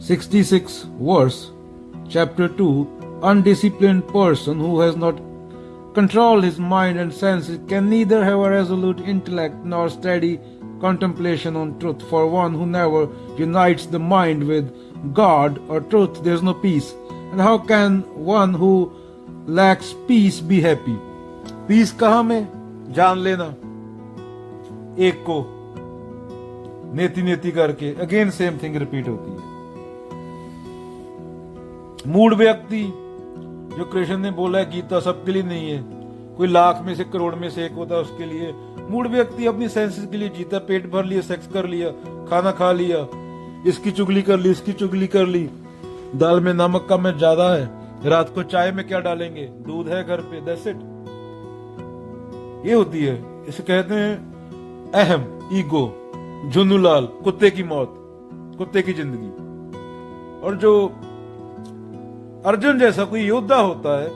66 verse, chapter 2, undisciplined person who has not controlled his mind and senses can neither have a resolute intellect nor steady contemplation on truth. For one who never unites the mind with God or truth, there is no peace. And how can one who lacks peace be happy? Peace कहाँ में? जान लेना एक को नेति नेति करके again same thing repeat होती है। मूड व्यक्ति, जो कृष्ण ने बोला है गीता सबके लिए नहीं है, कोई लाख में से करोड़ में से एक होता है उसके लिए। मूड व्यक्ति अपनी सेंसेस के लिए जीता, पेट भर लिया, सेक्स कर लिया, खाना खा लिया, इसकी चुगली कर ली, इसकी चुगली कर ली, दाल में नमक कम है ज्यादा है, रात को चाय में क्या डालेंगे, दूध है घर पे, दैट्स इट। ये होती है, इसे कहते हैं अहम, ईगो, झुन्नूलाल, कुत्ते की मौत, कुत्ते की जिंदगी। और जो अर्जुन जैसा कोई योद्धा होता है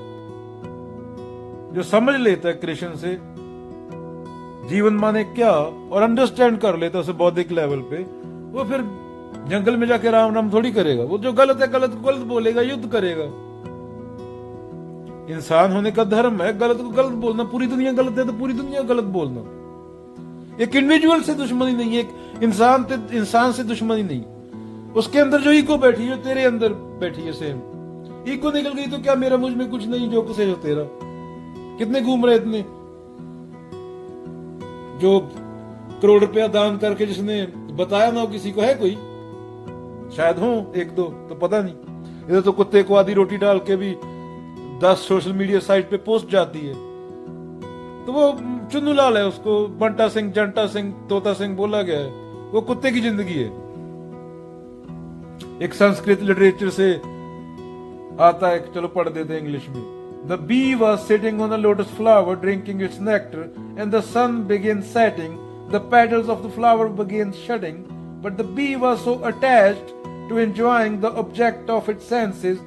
जो समझ लेता है कृष्ण से जीवन माने क्या और अंडरस्टैंड कर लेता है उसे बौद्धिक लेवल पे, वो फिर जंगल में जाके राम राम थोड़ी करेगा। वो जो गलत है गलत को गलत बोलेगा, युद्ध करेगा। इंसान होने का धर्म है गलत को गलत बोलना। पूरी दुनिया गलत है तो पूरी दुनिया गलत बोलना। एक इंडिविजुअल से दुश्मनी नहीं है, एक इंसान से दुश्मनी नहीं। उसके अंदर जो ईगो बैठी है, तेरे अंदर बैठी है सेम। ईगो निकल गई तो क्या मेरा मुझ में कुछ नहीं, जो कुछ है जो तेरा। कितने घूम रहे इतने, जो करोड़ रुपया दान करके जिसने बताया ना हो किसी को, है कोई? शायद हो एक दो, तो पता नहीं। इधर तो कुत्ते को आधी रोटी डाल के भी 10 सोशल मीडिया साइट पे पोस्ट जाती है, तो वो चुन्नूलाल है, उसको बंटा सिंह, जंटा सिंह, तोता सिंह बोला गया है। वो कुत्ते की जिंदगी है। एक संस्कृत लिटरेचर से आता है, चलो पढ़ देते हैं इंग्लिश में। The bee was sitting on a lotus flower drinking its nectar, and the sun began setting. The petals of the flower began shedding, but the bee was so attached to enjoying the object of its senses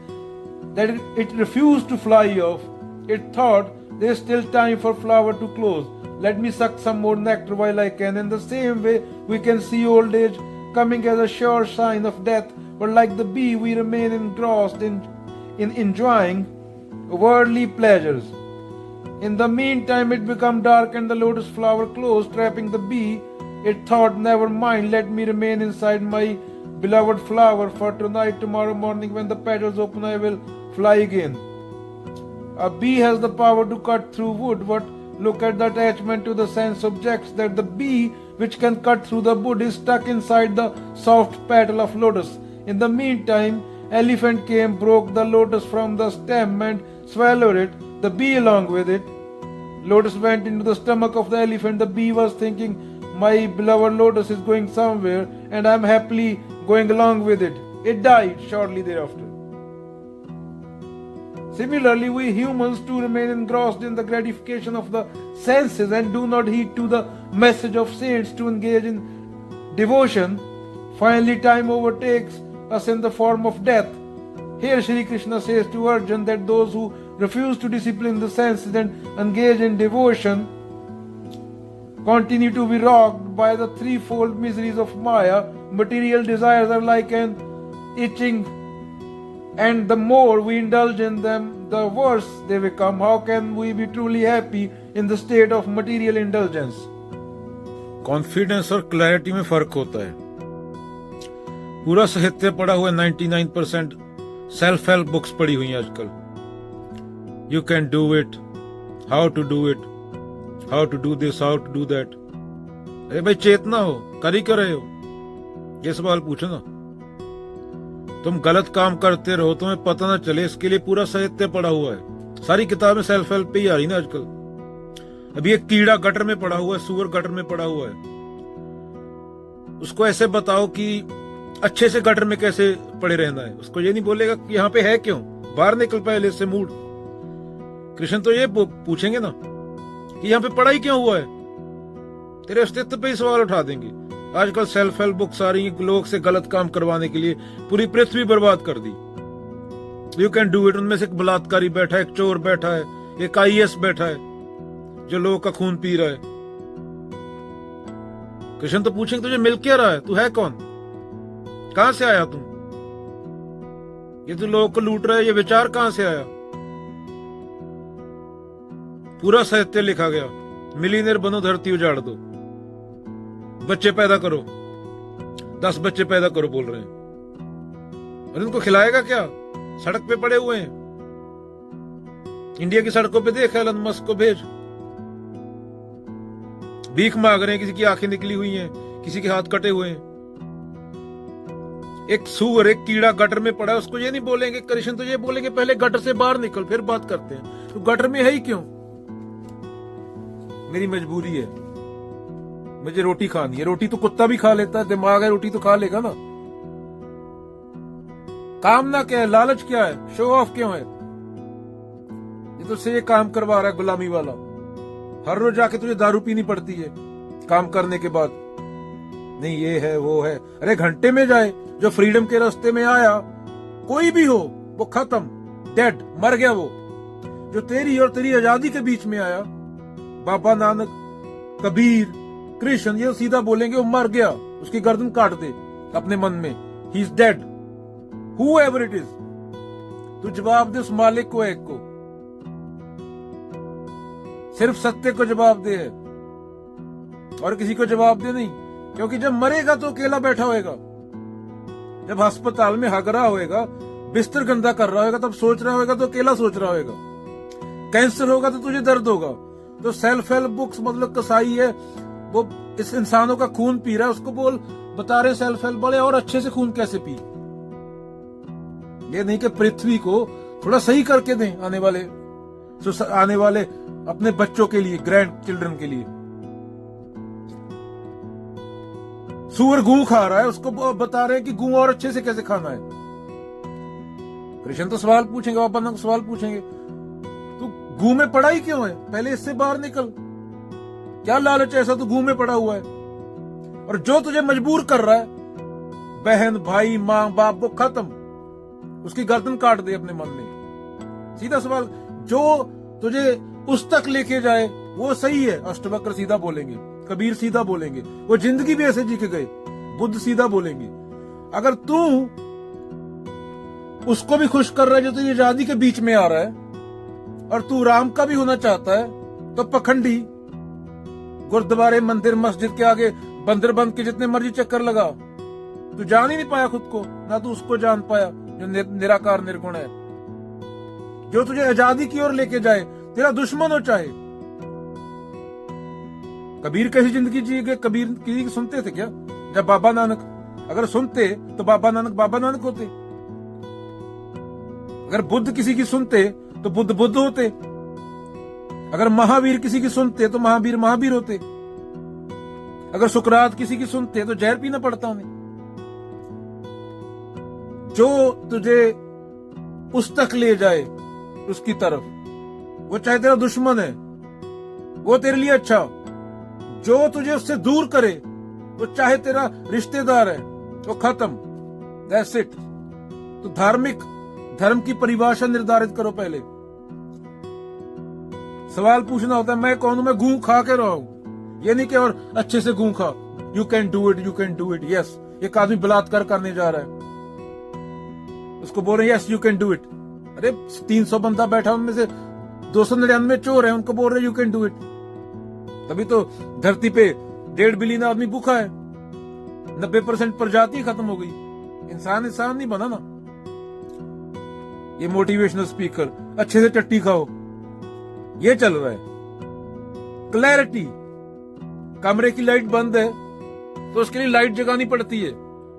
that it refused to fly off. It thought, there is still time for flower to close. Let me suck some more nectar while I can. In the same way, we can see old age coming as a sure sign of death, but like the bee, we remain engrossed in enjoying worldly pleasures. In the meantime, it became dark and the lotus flower closed, trapping the bee. It thought, never mind, let me remain inside my beloved flower, for tonight, tomorrow morning, when the petals open, I will fly again. A bee has the power to cut through wood, but look at the attachment to the sense objects, that the bee which can cut through the wood is stuck inside the soft petal of lotus. In the meantime, elephant came, broke the lotus from the stem and swallowed it, the bee along with it. Lotus went into the stomach of the elephant. The bee was thinking, my beloved lotus is going somewhere and I am happily going along with it. It died shortly thereafter. Similarly, we humans too remain engrossed in the gratification of the senses and do not heed to the message of saints to engage in devotion. Finally, time overtakes us in the form of death. Here Shri Krishna says to Arjun that those who refuse to discipline the senses and engage in devotion continue to be rocked by the threefold miseries of Maya. Material desires are like an itching, and the more we indulge in them, the worse they become. How can we be truly happy in the state of material indulgence? Confidence और clarity में फर्क होता है। पूरा साहित्य पढ़ा हुआ 99% self help books पढ़ी हुई हैं आजकल। You can do it, how to do it, how to do this, how to do that. अरे भाई चेतना हो, कर ही कर रहे हो, ये सवाल पूछो ना। तुम गलत काम करते रहो, तुम्हें पता ना चले, इसके लिए पूरा साहित्य पढ़ा हुआ है। सारी किताबें सेल्फ हेल्प पे ही आ रही ना आजकल। अभी एक कीड़ा गटर में पड़ा हुआ है, सुअर गटर में पड़ा हुआ है, उसको ऐसे बताओ कि अच्छे से गटर में कैसे पड़े रहना है। उसको ये नहीं बोलेगा कि यहाँ पे है क्यों, बाहर निकल पहले से मूड। कृष्ण तो ये पूछेंगे ना कि यहाँ पे पड़ा ही क्यों हुआ है, तेरे अस्तित्व पे ही सवाल उठा देंगे। आजकल सेल्फ हेल्प बुक्स आ रही हैं लोग से गलत काम करवाने के लिए, पूरी पृथ्वी बर्बाद कर दी। You can do it. उनमें से एक बलात्कारी बैठा है, एक चोर बैठा है, एक IAS बैठा है जो लोगों का खून पी रहा है। कृष्ण तो पूछेंगे तुझे मिल क्या रहा है, तू है कौन, कहां से आया तुम, ये तो लोगों को लूट रहा है, ये विचार कहां से आया? पूरा साहित्य लिखा गया, मिलीनियर बनो, धरती उजाड़ दो, बच्चे पैदा करो, 10 बच्चे पैदा करो बोल रहे हैं। और इनको खिलाएगा क्या? सड़क पे पड़े हुए हैं। इंडिया की सड़कों पे देख एलन मस्क को भेज, भीख मांग रहे हैं, किसी की आंखें निकली हुई हैं, किसी के हाथ कटे हुए हैं। एक सूअर, एक कीड़ा गटर में पड़ा है, उसको ये नहीं बोलेंगे कृष्ण, तो ये बोलेंगे पहले गटर से बाहर निकल फिर बात करते हैं। तो गटर में है ही क्यों? मेरी मजबूरी है, मुझे रोटी खानी है। रोटी तो कुत्ता भी खा लेता है, दिमाग है, रोटी तो खा लेगा ना। कामना क्या है, लालच क्या है, शो ऑफ क्यों है? ये तो से ये काम करवा रहा है गुलामी वाला। हर रोज जाके तुझे दारू पीनी पड़ती है काम करने के बाद। नहीं ये है वो है, अरे घंटे में जाए। जो फ्रीडम के रास्ते में आया, कोई भी हो, वो खत्म, डेड, मर गया वो। जो तेरी और तेरी आजादी के बीच में आया, बाबा नानक, कबीर, कृष्ण, ये सीधा बोलेंगे वो मर गया, उसकी गर्दन काट दे अपने मन में, he is dead, whoever it is. तू जवाब दे उस मालिक को, एक को, सिर्फ सत्य को जवाब दे है और किसी को जवाब दे नहीं। क्योंकि जब मरेगा तो अकेला बैठा होएगा, जब अस्पताल में हगरा होएगा, बिस्तर गंदा कर रहा होगा, तब सोच रहा होगा तो अकेला सोच रहा होगा। कैंसर होगा तो तुझे दर्द होगा। तो सेल्फ हेल्प बुक्स मतलब कसाई है, वो इस इंसानों का खून पी रहा है, उसको बोल, बता रहे सेल्फ हेल्प वाले और अच्छे से खून कैसे पी। ये नहीं कि पृथ्वी को थोड़ा सही करके दें आने वाले अपने बच्चों के लिए, ग्रैंड चिल्ड्रन के लिए। सूअर गू खा रहा है, उसको बता रहे हैं कि गू और अच्छे से कैसे खाना है। कृष्ण तो सवाल पूछेंगे, बाबा नानक सवाल पूछेंगे, तू गू में पड़ा ही क्यों है? पहले इससे बाहर निकल। क्या लालच ऐसा तू गू में पड़ा हुआ है? और जो तुझे मजबूर कर रहा है, बहन, भाई, माँ, बाप, वो खत्म, उसकी गर्दन काट दे अपने मन में। सीधा सवाल, जो तुझे उस तक लेके जाए वो सही है। अष्टवक्र सीधा बोलेंगे, कबीर सीधा बोलेंगे, वो जिंदगी भी ऐसे जी के गए। बुद्ध सीधा बोलेंगे। अगर तू उसको भी खुश कर रहा है जो तुझे आजादी के बीच में आ रहा है, और तू राम का भी होना चाहता है, तो पखंडी, गुरुद्वारे, मंदिर, मस्जिद के आगे बंदर बंद के जितने मर्जी चक्कर लगा, तू जान ही नहीं पाया खुद को, ना तू उसको जान पाया जो निराकार निर्गुण है, जो तुझे आजादी की ओर लेके जाए, तेरा दुश्मन हो चाहे। कबीर कैसी जिंदगी जी गए? कबीर किसी की सुनते थे क्या? जब बाबा नानक, अगर सुनते तो बाबा नानक होते। अगर बुद्ध किसी की सुनते तो बुद्ध होते। अगर महावीर किसी की सुनते तो महावीर होते। अगर सुकरात किसी की सुनते तो जहर पीना पड़ता उन्हें। जो तुझे उस तक ले जाए, उसकी तरफ, वो चाहे तेरा दुश्मन है, वो तेरे लिए अच्छा। जो तुझे उससे दूर करे, वो चाहे तेरा रिश्तेदार है, वो खत्म, दैट्स इट। तो धर्म की परिभाषा निर्धारित करो पहले। सवाल पूछना होता है, मैं कौन हूं? मैं गू खा के रहा हूं। ये नहीं कि और अच्छे से गू खा। You can do it, yes. एक आदमी बलात्कार करने जा रहा है, उसको बोल रहे हैं yes you can do it. अरे 300 बंदा बैठा, उनमें से 299 चोर हैं, उनको बोल रहे यू कैन डू इट। तभी तो धरती पे 1.5 बिलियन आदमी भूखा है, 90% प्रजाति खत्म हो गई। इंसान नहीं बना ना। ये मोटिवेशनल स्पीकर, अच्छे से टट्टी खाओ, ये चल रहा है। क्लैरिटी, कमरे की लाइट बंद है तो उसके लिए लाइट जगानी पड़ती है,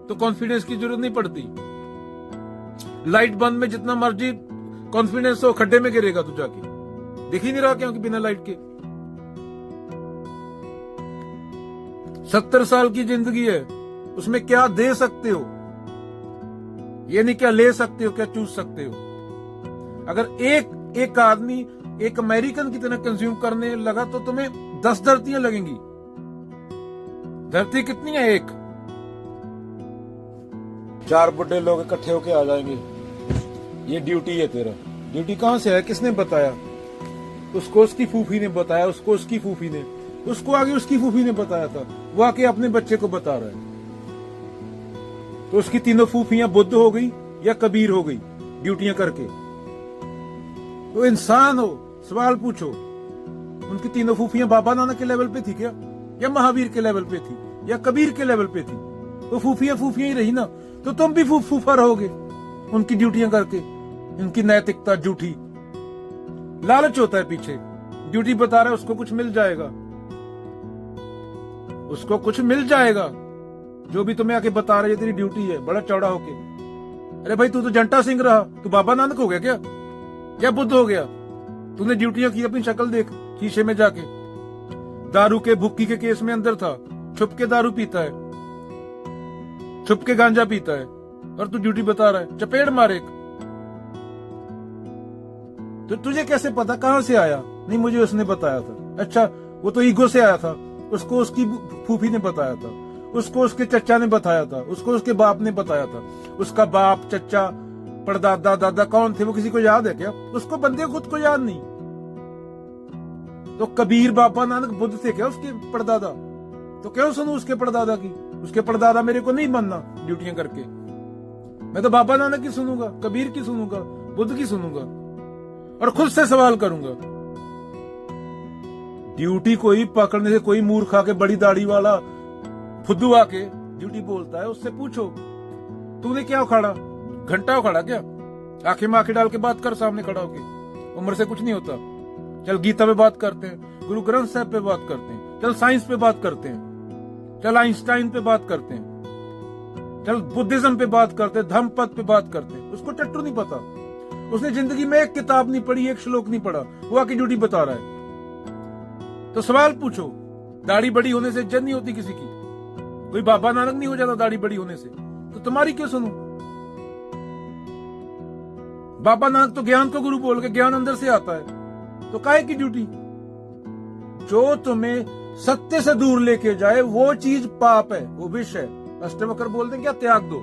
तो कॉन्फिडेंस की जरूरत नहीं पड़ती। लाइट बंद में जितना मर्जी कॉन्फिडेंस हो, खड्डे में गिरेगा तू जाके। दिख ही नहीं रहा क्योंकि बिना लाइट के। 70 साल की जिंदगी है, उसमें क्या दे सकते हो? ये नहीं क्या ले सकते हो, क्या चूज सकते हो। अगर एक आदमी एक अमेरिकन की तरह कंज्यूम करने लगा तो तुम्हें 10 धरतियां लगेंगी। धरती कितनी है? एक। 4 बुढ़े लोग इकट्ठे होके आ जाएंगे, ये ड्यूटी है तेरा। ड्यूटी कहां से है? किसने बताया? उसको उसकी फूफी ने बताया, उसको उसकी फूफी ने, उसको आगे उसकी फूफी ने बताया था, वो आके अपने बच्चे को बता रहा है। तो उसकी तीनों फूफियां बुद्ध हो गई या कबीर हो गई, ड्यूटियां करके। तो इंसान हो, सवाल पूछो, उनकी तीनों फूफियां बाबा नानक के लेवल पे थी क्या, या महावीर के लेवल पे थी, या कबीर के लेवल पे थी? तो फूफियां फूफियां ही रही ना। तो तुम भी फूफा रहोगे उनकी ड्यूटियां करके। इनकी नैतिकता झूठी, लालच होता है पीछे। ड्यूटी बता रहा है, उसको कुछ मिल जाएगा, उसको कुछ मिल जाएगा। जो भी तुम्हें आके बता रहा है तेरी ड्यूटी है, बड़ा चौड़ा होके। अरे भाई, तू तो जंटा सिंह रहा, तू बाबा नानक हो गया क्या? क्या बुद्ध हो गया? तूने ड्यूटियां की, अपनी शक्ल देख शीशे में जाके। दारू के भुक्की के केस में अंदर था, छुप के दारू पीता है, छुप के गांजा पीता है, और तू ड्यूटी बता रहा है। चपेड़ मारे। तो तुझे कैसे पता, कहां से आया? नहीं, मुझे उसने बताया था। अच्छा, वो तो ईगो से आया था, उसको उसकी फूफी ने बताया था, उसको उसके चचा ने बताया था, उसको उसके बाप ने बताया था। उसका बाप, चचा, परदादा, दादा कौन थे वो किसी को याद है क्या? उसको बंदे खुद को याद नहीं। तो कबीर, बाबा नानक, बुद्ध थे क्या उसके परदादा? तो क्यों सुनूं उसके परदादा की? उसके परदादा मेरे को नहीं मानना ड्यूटियां करके। मैं तो बाबा नानक की सुनूंगा, कबीर की सुनूंगा, बुद्ध की सुनूंगा, और खुद से सवाल करूंगा। ड्यूटी कोई पकड़ने से कोई मूर्ख आके, बड़ी दाढ़ी वाला फुद्दू आके ड्यूटी बोलता है, उससे पूछो तूने क्या उखाड़ा? घंटा उखाड़ा क्या? आंखें में आंखें डाल के बात कर सामने खड़ा होके। उम्र से कुछ नहीं होता। चल गीता पे बात करते हैं, गुरु ग्रंथ साहब पे बात करते हैं, चल साइंस पे बात करते हैं, चल आइंस्टाइन पे बात करते हैं, चल बुद्धिज्म पे बात करते हैं, धम्मपद पे बात करते हैं। उसको टट्टू नहीं पता, उसने जिंदगी में एक किताब नहीं पढ़ी, एक श्लोक नहीं पढ़ा, वो आके ड्यूटी बता रहा है। तो सवाल पूछो। दाढ़ी बड़ी होने से इज्जत नहीं होती किसी की। कोई बाबा नानक नहीं हो जाता दाढ़ी बड़ी होने से। तो तुम्हारी क्यों सुनूं? बाबा नानक तो ज्ञान को गुरु बोल के, ज्ञान अंदर से आता है, तो काहे की ड्यूटी? जो तुम्हें सत्य से दूर लेके जाए वो चीज पाप है, वो विष है। अष्टवक्र बोलते हैं क्या? त्याग दो।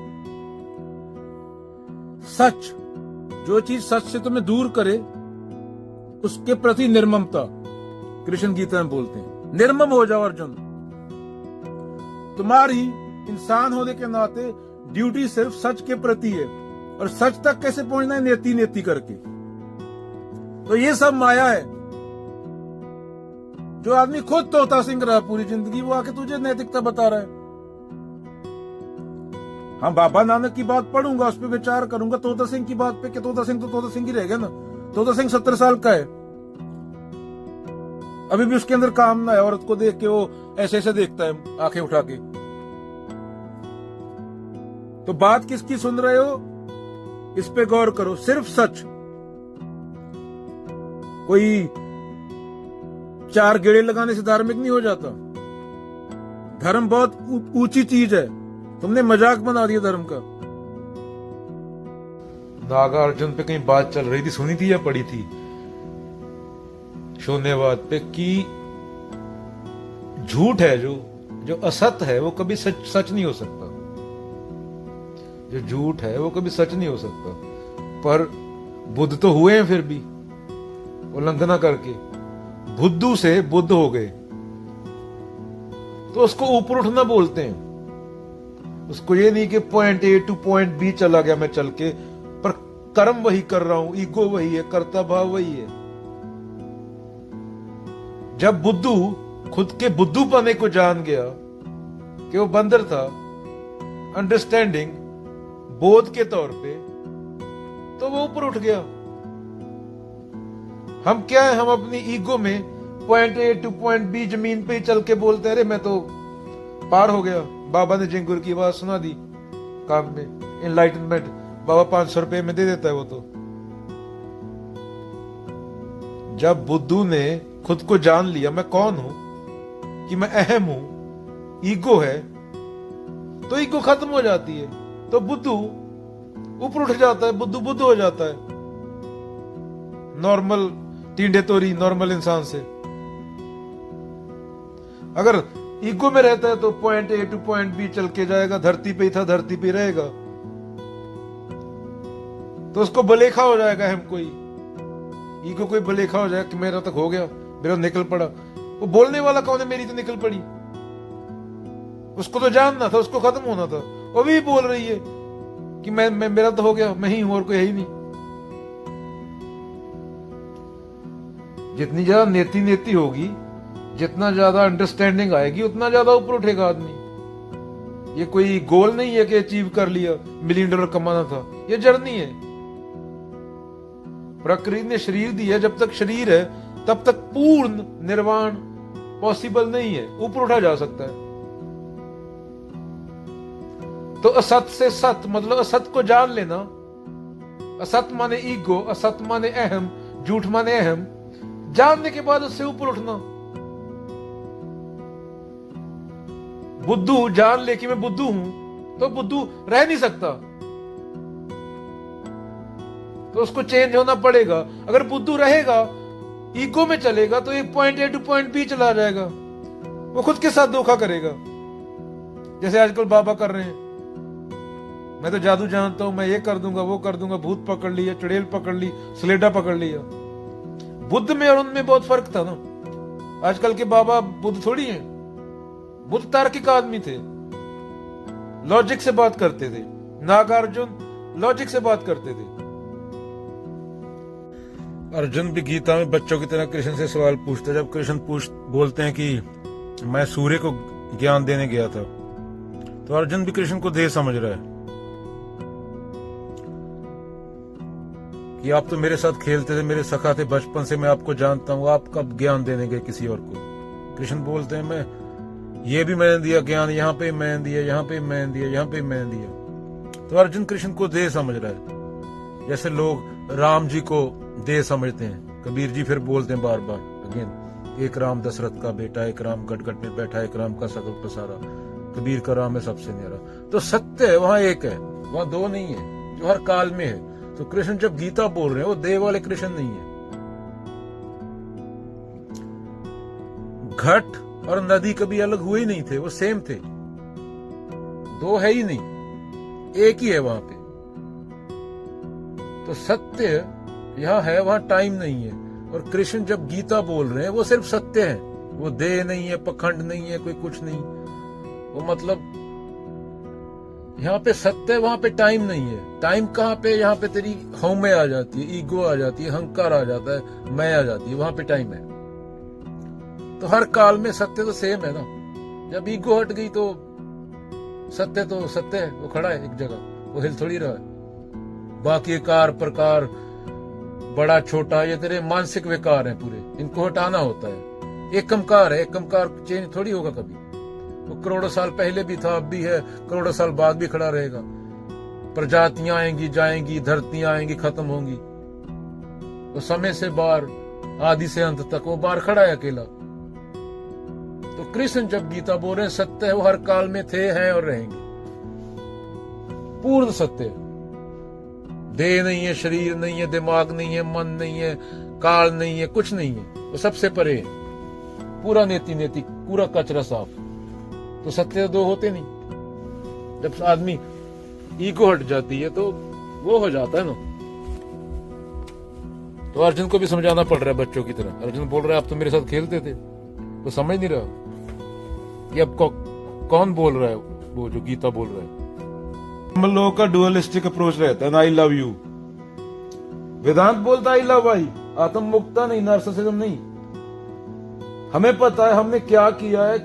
सच, जो चीज सच से तुम्हें दूर करे उसके प्रति निर्ममता, कृष्ण गीता में बोलते हैं, निर्मम हो जाओ अर्जुन। तुम्हारी इंसान होने के नाते ड्यूटी सिर्फ सच के प्रति है, और सच तक कैसे पहुंचना है? नेति नेति करके। तो ये सब माया है। जो आदमी खुद तोता सिंह रहा पूरी जिंदगी, वो आके तुझे नैतिकता बता रहा है। हाँ, बाबा नानक की बात पढ़ूंगा, उस पर विचार करूंगा। तोता सिंह की बात पे, कि तोता सिंह तो तोता सिंह ही रह गया ना। तोता सिंह 70 साल का है, अभी भी उसके अंदर काम ना है। औरत को देख के वो ऐसे ऐसे देखता है आंखें उठा के। तो बात किसकी सुन रहे हो, इस पे गौर करो। सिर्फ सच। कोई 4 गेड़े लगाने से धार्मिक नहीं हो जाता। धर्म बहुत ऊंची चीज है, तुमने मजाक बना दिया धर्म का। नागार्जुन पे कहीं बात चल रही थी, सुनी थी या पढ़ी थी शून्यवाद पे, कि झूठ है, जो असत है वो कभी सच नहीं हो सकता। जो झूठ है वो कभी सच नहीं हो सकता। पर बुद्ध तो हुए हैं फिर भी उल्लंघना करके। बुद्धू से बुद्ध हो गए, तो उसको ऊपर उठना बोलते हैं। उसको ये नहीं कि point A to point B चला गया मैं चल के, पर कर्म वही कर रहा हूं, ईगो वही है, कर्ता भाव वही है। जब बुद्धू खुद के बुद्धू पने को जान गया कि वो बंदर था, अंडरस्टैंडिंग, बोध के तौर पे, तो वो ऊपर उठ गया। हम क्या है, हम अपनी ईगो में point A to point B जमीन पे ही चल के बोलते, अरे मैं तो पार हो गया। बाबा ने जिंगुर की आवाज सुना दी काम में, एनलाइटनमेंट। बाबा 500 रुपए में दे देता है वो तो। जब बुद्धू ने खुद को जान लिया, मैं कौन हूं, कि मैं अहम हूं, ईगो है, तो ईगो खत्म हो जाती है। तो बुद्धू ऊपर उठ जाता है, बुद्धू बुद्ध हो जाता है, नॉर्मल टींडे तोरी नॉर्मल इंसान से। अगर ईगो में रहता है तो point A to point B चल के जाएगा, धरती पे ही था धरती पे रहेगा, तो उसको बलेखा हो जाएगा। हम कोई ईगो कोई बलेखा हो जाएगा कि मेरा तक हो गया, मेरा निकल पड़ा। वो बोलने वाला कौन है, मेरी तो निकल पड़ी। उसको तो जानना था, उसको खत्म होना था। वो भी बोल रही है कि मैं मेरा तो हो गया, मैं ही हूं और कोई है ही नहीं। जितनी ज्यादा नेति नेति होगी, जितना ज्यादा अंडरस्टैंडिंग आएगी, उतना ज्यादा ऊपर उठेगा आदमी। ये कोई गोल नहीं है कि अचीव कर लिया, $1 मिलियन कमाना था। ये जर्नी है। प्रकृति ने शरीर दिया, जब तक शरीर है तब तक पूर्ण निर्वाण पॉसिबल नहीं है। ऊपर उठा जा सकता है। तो असत से सत मतलब असत को जान लेना। असत माने ईगो, असत माने अहम, झूठ माने अहम। जानने के बाद उससे ऊपर उठना। बुद्धू जान ले कि मैं बुद्धू हूं, तो बुद्धू रह नहीं सकता, तो उसको चेंज होना पड़ेगा। अगर बुद्धू रहेगा, ईगो में चलेगा, तो एक point A to point B चला जाएगा। वो खुद के साथ धोखा करेगा, जैसे आजकल बाबा कर रहे हैं। मैं तो जादू जानता हूं, मैं ये कर दूंगा, वो कर दूंगा, भूत पकड़ लिया, चुड़ैल पकड़ ली, स्लेडा पकड़ लिया। बुद्ध में और उनमें बहुत फर्क था ना। आजकल के बाबा बुद्ध थोड़ी हैं। बुद्ध तार्किक आदमी थे, लॉजिक से बात करते थे। नागार्जुन लॉजिक से बात करते थे। अर्जुन भी गीता में बच्चों की तरह कृष्ण से सवाल पूछता है। जब कृष्ण बोलते हैं कि मैं सूर्य को ज्ञान देने गया था, तो अर्जुन भी कृष्ण को देह समझ रहा है कि आप तो मेरे साथ खेलते थे, मेरे सखा थे, बचपन से मैं आपको जानता हूं, आप कब ज्ञान देने गए किसी और को। कृष्ण बोलते हैं मैं ये भी मैंने दिया ज्ञान, यहाँ पे मैंने दिया, यहाँ पे मैंने दिया, यहाँ पे मैंने दिया। तो अर्जुन कृष्ण को देह समझ रहा है, जैसे लोग राम जी को देह समझते हैं। कबीर जी फिर बोलते हैं बार बार अगेन, एक राम दशरथ का बेटा, एक राम गटगट में बैठा, एक राम का सकल पसारा, कबीर का राम है सबसे न्यारा। तो सत्य है वहां एक है, वहां दो नहीं है, जो हर काल में है। तो कृष्ण जब गीता बोल रहे हैं, वो देह वाले कृष्ण नहीं है। घट और नदी कभी अलग हुए ही नहीं थे, वो सेम थे। दो है ही नहीं, एक ही है वहां पे। तो सत्य यहां है, वहां टाइम नहीं है। और कृष्ण जब गीता बोल रहे हैं, वो सिर्फ सत्य है, वो देह नहीं है, पखंड नहीं है, कोई कुछ नहीं। वो मतलब यहाँ पे सत्य है, वहां पे टाइम नहीं है। टाइम कहाँ पे? यहाँ पे तेरी हौमे आ जाती है, ईगो आ जाती है, अहंकार आ जाता है, मैं आ जाती है, वहां पे टाइम है। तो हर काल में सत्य तो सेम है ना। जब ईगो हट गई तो सत्य है, वो खड़ा है एक जगह, वो हिल थोड़ी रहा है। बाकी कार प्रकार, बड़ा छोटा, ये तेरे मानसिक विकार हैं पूरे, इनको हटाना होता है। एकमकार है, एकमकार चेंज थोड़ी होगा कभी। वो करोड़ों साल पहले भी था, अब भी है, करोड़ों साल बाद भी खड़ा रहेगा। प्रजातियां आएंगी जाएंगी, धरतियां आएंगी खत्म होंगी, तो समय से बाहर, आदि से अंत तक वो बाहर खड़ा है अकेला। तो कृष्ण जब गीता बोल रहे हैं, सत्य है, वो हर काल में थे, हैं और रहेंगे। पूर्ण सत्य है। देह नहीं है, शरीर नहीं है, दिमाग नहीं है, मन नहीं है, काल नहीं है, कुछ नहीं है, वो सबसे परे है। पूरा नेति नेति, पूरा कचरा साफ। तो सत्य दो होते नहीं। जब आदमी ईगो हट जाती है तो वो हो जाता है ना। तो अर्जुन को भी समझाना पड़ रहा है बच्चों की तरह। अर्जुन बोल रहा है आप तो मेरे साथ खेलते थे, तो समझ नहीं रहा कि अब कौन बोल रहा है, वो जो गीता बोल रहा है। हम लोगों का डुअलिस्टिक अप्रोच रहता है ना, आई लव यू। वेदांत बोलता है आई लव आई, आत्म मुक्ता नहीं, नार्सिसिज्म नहीं। हमें पता है हमने क्या किया है,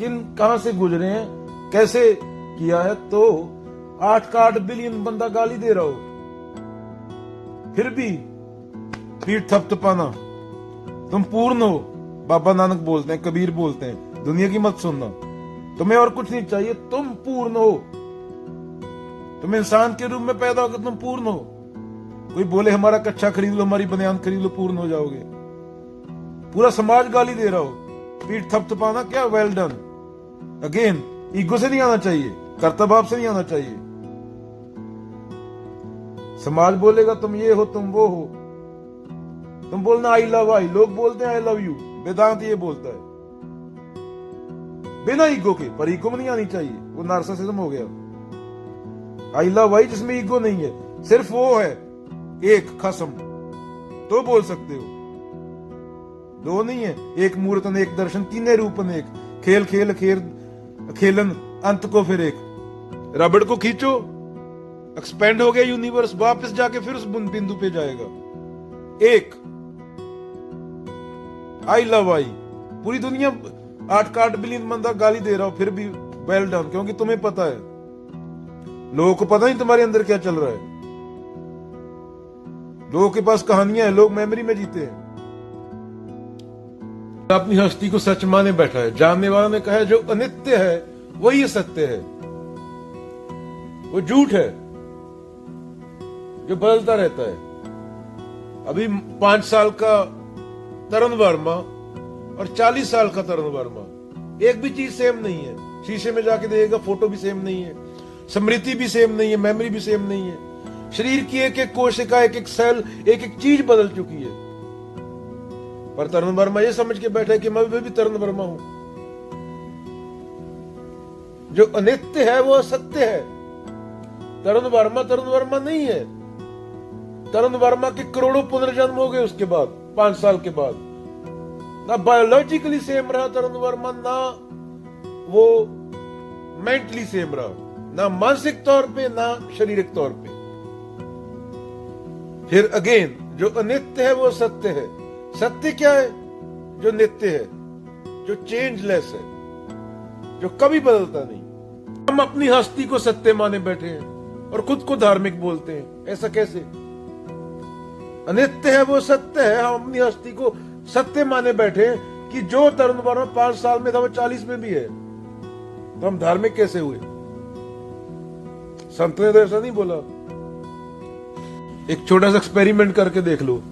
कहां से गुजरे हैं, कैसे किया है। तो 8 का 8 बिलियन बंदा गाली दे रहा हो, फिर भी पीठ थपथपाना। तुम पूर्ण हो, बाबा नानक बोलते हैं, कबीर बोलते हैं, दुनिया की मत सुनना। तुम्हें और कुछ नहीं चाहिए, तुम पूर्ण हो। तुम इंसान के रूप में पैदा होकर तुम पूर्ण हो। कोई बोले हमारा कच्चा खरीद लो, हमारी बनियान खरीद लो, पूर्ण हो जाओगे। पूरा समाज गाली दे रहा हो, पीठ थपथपाना क्या? Well done. अगेन ईगो से नहीं आना चाहिए, कर्तव्य से नहीं आना चाहिए। समाज बोलेगा तुम ये हो, तुम वो हो, तुम बोलना आई लव आई। लोग बोलते हैं आई लव यू, वेदांत ये बोलता है बिना ईगो के। पर ईगो में नहीं आनी चाहिए, वो नार्सिसिज्म हो गया। आई लव आई जिसमें ईगो नहीं है, सिर्फ वो है एक खसम, तो बोल सकते हो। दो नहीं है, एक मूर्तन एक दर्शन, तीने रूपन एक, खेल खेल खेलन अंत को फिर एक। रबड़ को खींचो, एक्सपेंड हो गया यूनिवर्स, वापस जाके फिर उस बिंदु पे जाएगा। एक आई लव आई, पूरी दुनिया 8 बिलियन बंदा गाली दे रहा हो, फिर भी वेल डन, क्योंकि तुम्हें पता है, लोगों को पता नहीं तुम्हारे अंदर क्या चल रहा है। लोगों के पास कहानियां हैं, लोग मेमोरी में जीते हैं। अपनी हस्ती को सच माने बैठा है। जानने वाला ने कहा है जो अनित्य है वही सत्य है, वो झूठ है जो बदलता रहता है। अभी 5 साल का तरुण वर्मा और 40 साल का तरुण वर्मा, एक भी चीज सेम नहीं है। शीशे में जाके देखेगा, फोटो भी सेम नहीं है, स्मृति भी सेम नहीं है, मेमोरी भी सेम नहीं है। शरीर की एक एक कोशिका, एक एक सेल, एक एक चीज बदल चुकी है। पर तरुण वर्मा ये समझ के बैठा है कि मैं भी तरुण वर्मा हूं। जो अनित्य है वो असत्य है। तरुण वर्मा नहीं है। तरुण वर्मा के करोड़ों पुनर्जन्म हो गए उसके बाद, 5 साल के बाद। ना बायोलॉजिकली सेम रहा तरुण वर्मा, ना वो मेंटली सेम रहा, ना मानसिक तौर पे, ना शारीरिक तौर पे। फिर अगेन, जो अनित्य है वो सत्य है। सत्य क्या है? जो नित्य है, जो चेंजलेस है, जो कभी बदलता नहीं। हम अपनी हस्ती को सत्य माने बैठे हैं और खुद को धार्मिक बोलते हैं। ऐसा कैसे? अनित्य है वो सत्य है, हम अपनी हस्ती को सत्य माने बैठे हैं कि जो तरुण वर्मा 5 साल में था वो 40 में भी है। तो हम धार्मिक कैसे हुए? संत ने तो ऐसा नहीं बोला। एक छोटा सा एक्सपेरिमेंट करके देख लो।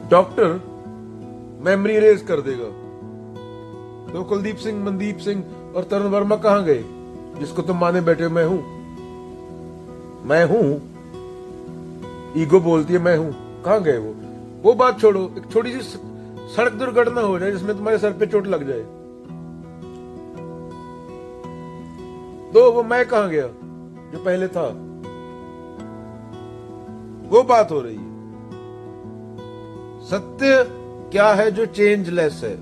डॉक्टर मेमोरी इरेज कर देगा, तो कुलदीप सिंह, मनदीप सिंह और तरुण वर्मा कहां गए जिसको तुम माने बैठे? मैं हूं, ईगो बोलती है मैं हूं। कहां गए वो बात छोड़ो। एक छोटी सी सड़क दुर्घटना हो जाए जिसमें तुम्हारे सर पे चोट लग जाए, तो वो मैं कहां गया जो पहले था? वो बात हो रही है। सत्य क्या है? जो चेंजलेस है।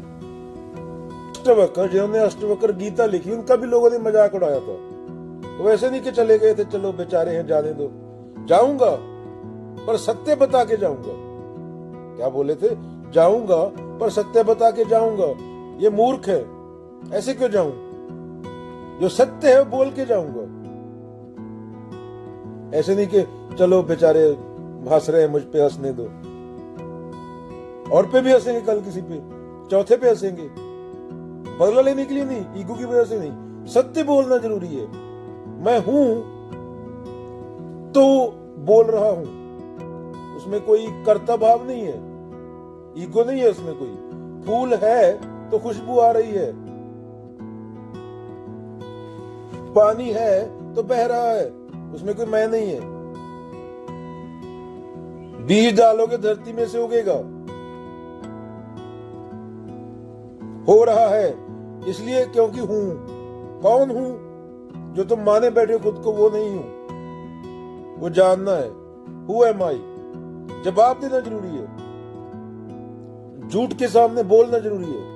अष्टवक्र, जिन्होंने अष्टवक्र गीता लिखी, उनका भी लोगों ने मजाक उड़ाया था। तो वैसे नहीं कि चले गए थे, चलो बेचारे हैं जाने दो, जाऊंगा पर सत्य बता के जाऊंगा। क्या बोले थे? जाऊंगा पर सत्य बता के जाऊंगा। ये मूर्ख है, ऐसे क्यों जाऊं? जो सत्य है बोल के जाऊंगा। ऐसे नहीं कि चलो बेचारे हंस रहे हैं, मुझ पे हंसने दो। और पे भी हंसेंगे, कल किसी पे, चौथे पे हंसेंगे। बदला लेने के लिए नहीं, ईगो की वजह से नहीं। सत्य बोलना जरूरी है। मैं हूं तो बोल रहा हूं, उसमें कोई कर्ता भाव नहीं है, ईगो नहीं है उसमें कोई। फूल है तो खुशबू आ रही है, पानी है तो बह रहा है, उसमें कोई मैं नहीं है। बीज डालोगे धरती में से उगेगा। हो रहा है इसलिए क्योंकि हूं। कौन हूं? जो तुम माने बैठे हो खुद को, वो नहीं हूं। वो जानना है, हु एम आई। जवाब देना जरूरी है, झूठ के सामने बोलना जरूरी है।